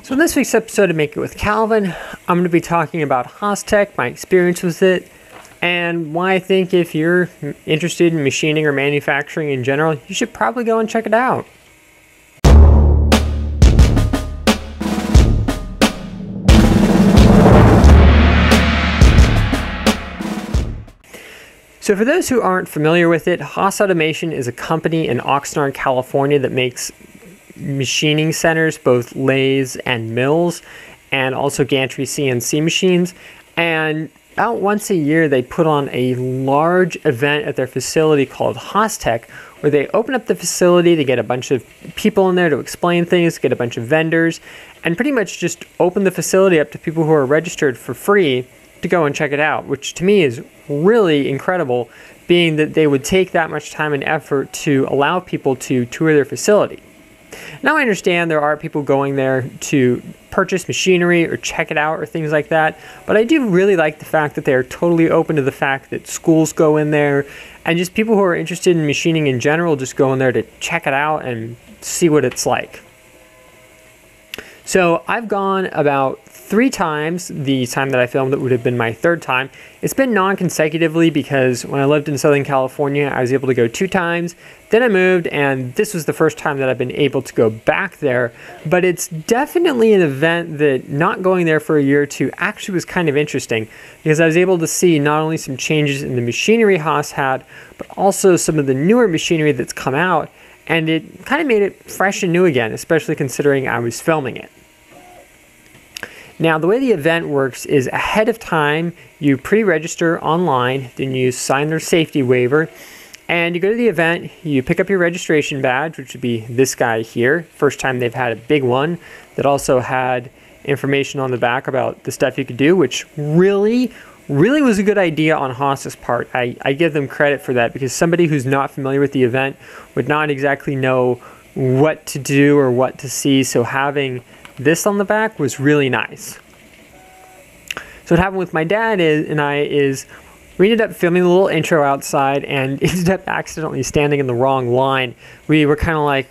So in this week's episode of Make It with Calvin, I'm going to be talking about HaasTec, my experience with it, and why I think if you're interested in machining or manufacturing in general, you should probably go and check it out. So for those who aren't familiar with it, Haas Automation is a company in Oxnard, California that makes machining centers, both lathes and mills, and also gantry CNC machines. And about once a year, they put on a large event at their facility called HaasTec, where they open up the facility to get a bunch of people in there to explain things, get a bunch of vendors, and pretty much just open the facility up to people who are registered for free to go and check it out, which to me is really incredible, being that they would take that much time and effort to allow people to tour their facility. Now I understand there are people going there to purchase machinery or check it out or things like that, but I do really like the fact that they are totally open to the fact that schools go in there, and just people who are interested in machining in general just go in there to check it out and see what it's like. So I've gone about 3 times. The time that I filmed it would have been my 3rd time. It's been non-consecutively because when I lived in Southern California, I was able to go 2 times. Then I moved, and this was the first time that I've been able to go back there. But it's definitely an event that not going there for a year or 2 actually was kind of interesting, because I was able to see not only some changes in the machinery Haas had, but also some of the newer machinery that's come out, and it kind of made it fresh and new again, especially considering I was filming it. Now, the way the event works is ahead of time, you pre-register online, then you sign their safety waiver, and you go to the event, you pick up your registration badge, which would be this guy here. First time they've had a big one that also had information on the back about the stuff you could do, which really was a good idea on Haas's part. I give them credit for that, because somebody who's not familiar with the event would not exactly know what to do or what to see, so having this on the back was really nice. So what happened with my dad and I is we ended up filming a little intro outside and ended up accidentally standing in the wrong line. We were kind of like,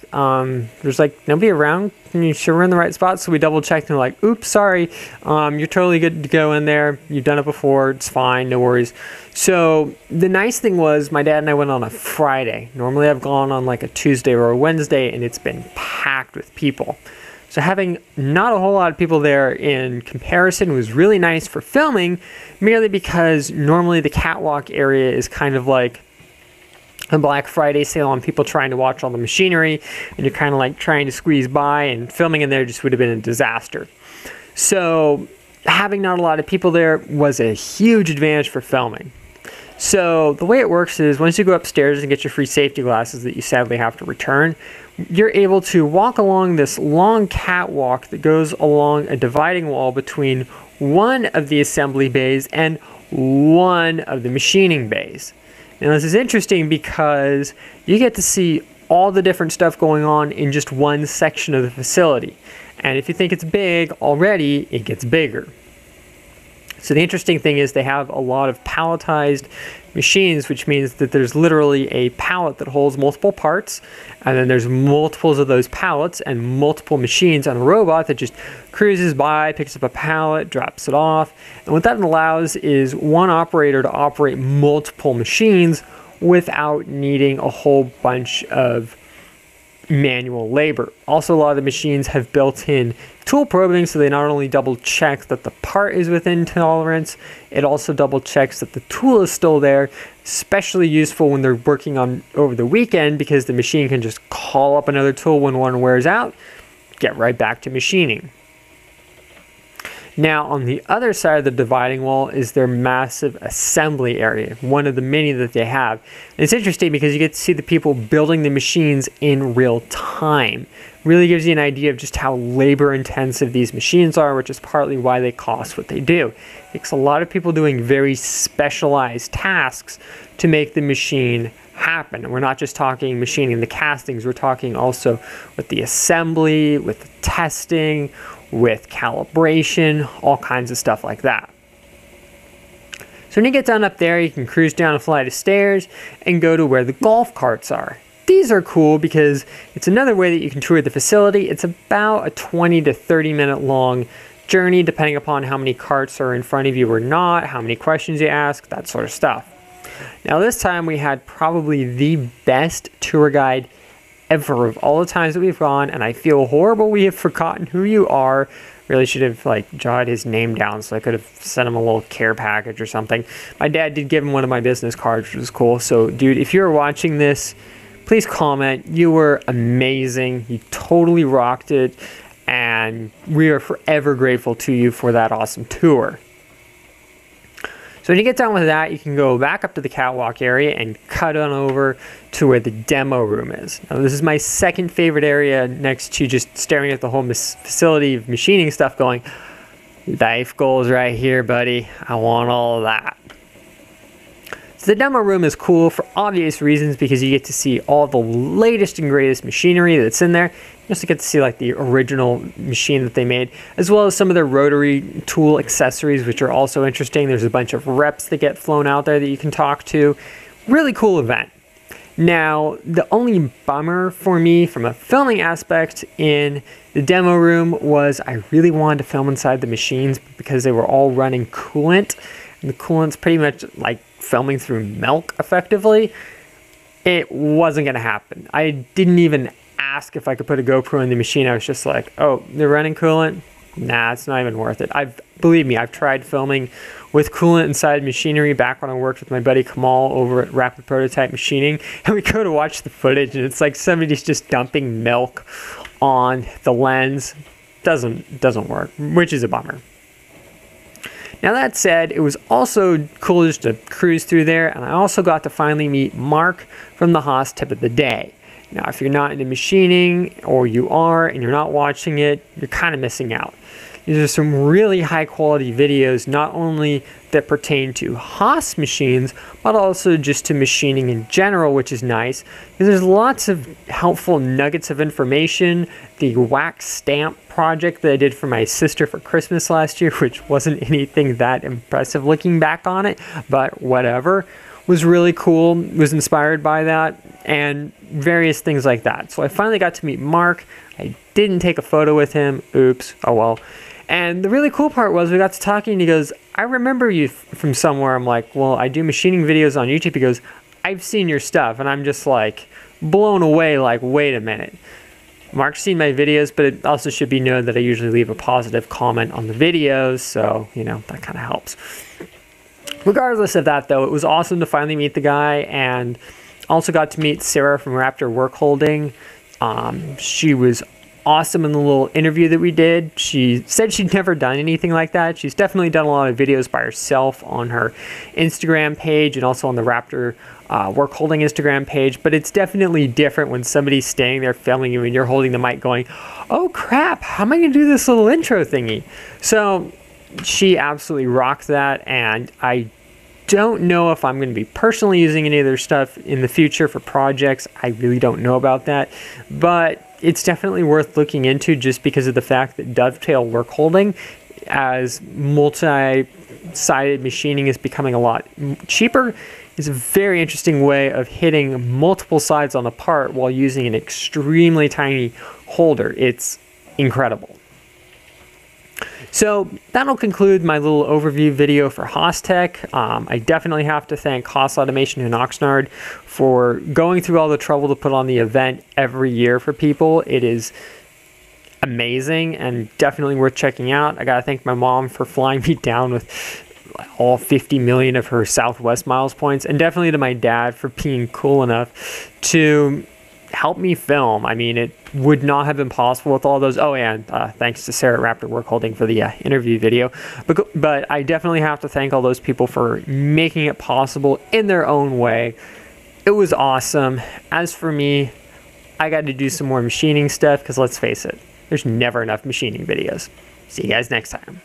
there's like nobody around. Can you sure we're in the right spot? So we double checked and we're like, oops, sorry. You're totally good to go in there. You've done it before. It's fine. No worries. So the nice thing was my dad and I went on a Friday. Normally I've gone on like a Tuesday or a Wednesday, and it's been packed with people. So having not a whole lot of people there in comparison was really nice for filming, merely because normally the catwalk area is kind of like a Black Friday sale on people trying to watch all the machinery, and you're kind of like trying to squeeze by, and filming in there just would have been a disaster. So having not a lot of people there was a huge advantage for filming. So the way it works is once you go upstairs and get your free safety glasses that you sadly have to return, you're able to walk along this long catwalk that goes along a dividing wall between one of the assembly bays and one of the machining bays. Now this is interesting because you get to see all the different stuff going on in just one section of the facility. And if you think it's big already, it gets bigger. So the interesting thing is they have a lot of palletized machines, which means that there's literally a pallet that holds multiple parts, and then there's multiples of those pallets and multiple machines on a robot that just cruises by, picks up a pallet, drops it off. And what that allows is one operator to operate multiple machines without needing a whole bunch of manual labor. Also, a lot of the machines have built-in tool probing, so they not only double check that the part is within tolerance, it also double checks that the tool is still there. Especially useful when they're working on over the weekend, because the machine can just call up another tool when one wears out, get right back to machining. Now, on the other side of the dividing wall is their massive assembly area, one of the many that they have. And it's interesting because you get to see the people building the machines in real time. Really gives you an idea of just how labor intensive these machines are, which is partly why they cost what they do. It takes a lot of people doing very specialized tasks to make the machine happen. And we're not just talking machining the castings, we're talking also with the assembly, with the testing, with calibration, all kinds of stuff like that. So when you get done up there, you can cruise down a flight of stairs and go to where the golf carts are. These these are cool because it's another way that you can tour the facility. It's about a 20 to 30 minute long journey, depending upon how many carts are in front of you or not, how many questions you ask, that sort of stuff. Now this time we had probably the best tour guide ever of all the times that we've gone, and I feel horrible we have forgotten who you are. Really should have like jotted his name down so I could have sent him a little care package or something. My dad did give him one of my business cards, which was cool. So dude, if you're watching this, please comment. You were amazing. You totally rocked it, and we are forever grateful to you for that awesome tour. So when you get done with that, you can go back up to the catwalk area and cut on over to where the demo room is. Now this is my second favorite area, next to just staring at the whole facility of machining stuff, going, life goals right here, buddy. I want all of that. So the demo room is cool for obvious reasons because you get to see all the latest and greatest machinery that's in there. You also get to see like the original machine that they made, as well as some of their rotary tool accessories, which are also interesting. There's a bunch of reps that get flown out there that you can talk to. Really cool event. Now, the only bummer for me from a filming aspect in the demo room was I really wanted to film inside the machines because they were all running coolant. And the coolant's pretty much like filming through milk effectively. It wasn't going to happen. I didn't even ask if I could put a GoPro in the machine. I was just like, oh, they're running coolant? Nah, it's not even worth it. Believe me, I've tried filming with coolant inside machinery back when I worked with my buddy Kamal over at Rapid Prototype Machining, and we go to watch the footage and it's like somebody's just dumping milk on the lens. Doesn't work, which is a bummer. Now that said, it was also cool just to cruise through there, and I also got to finally meet Mark from the Haas Tip of the Day. Now, if you're not into machining, or you are and you're not watching it, you're kind of missing out. These are some really high quality videos, not only that pertain to Haas machines, but also just to machining in general, which is nice. There's lots of helpful nuggets of information. The wax stamp project that I did for my sister for Christmas last year, which wasn't anything that impressive looking back on it, but whatever, was really cool, was inspired by that, and various things like that. So I finally got to meet Mark. I didn't take a photo with him. Oops, oh well. And the really cool part was we got to talking and he goes, I remember you from somewhere. I'm like, well, I do machining videos on YouTube. He goes, I've seen your stuff. And I'm just like blown away, like, wait a minute. Mark's seen my videos, but it also should be known that I usually leave a positive comment on the videos. So, you know, that kind of helps. Regardless of that, though, it was awesome to finally meet the guy, and also got to meet Sarah from Raptor Workholding. She was awesome in the little interview that we did. She said she'd never done anything like that. She's definitely done a lot of videos by herself on her Instagram page and also on the Raptor Workholding Instagram page, but it's definitely different when somebody's standing there filming you and you're holding the mic going, oh crap, how am I going to do this little intro thingy? So she absolutely rocked that, and I don't know if I'm going to be personally using any of their stuff in the future for projects. I really don't know about that, but it's definitely worth looking into just because of the fact that dovetail workholding as multi-sided machining is becoming a lot cheaper. It's a very interesting way of hitting multiple sides on the part while using an extremely tiny holder. It's incredible. So that'll conclude my little overview video for HaasTec. I definitely have to thank Haas Automation in Oxnard for going through all the trouble to put on the event every year for people. It is amazing and definitely worth checking out. I gotta thank my mom for flying me down with all 50 million of her Southwest miles points, and definitely to my dad for being cool enough to help me film. I mean, it would not have been possible with all those. Oh, and thanks to Sarah at Raptor Workholding for the interview video. But I definitely have to thank all those people for making it possible in their own way. It was awesome. As for me, I got to do some more machining stuff because let's face it, there's never enough machining videos. See you guys next time.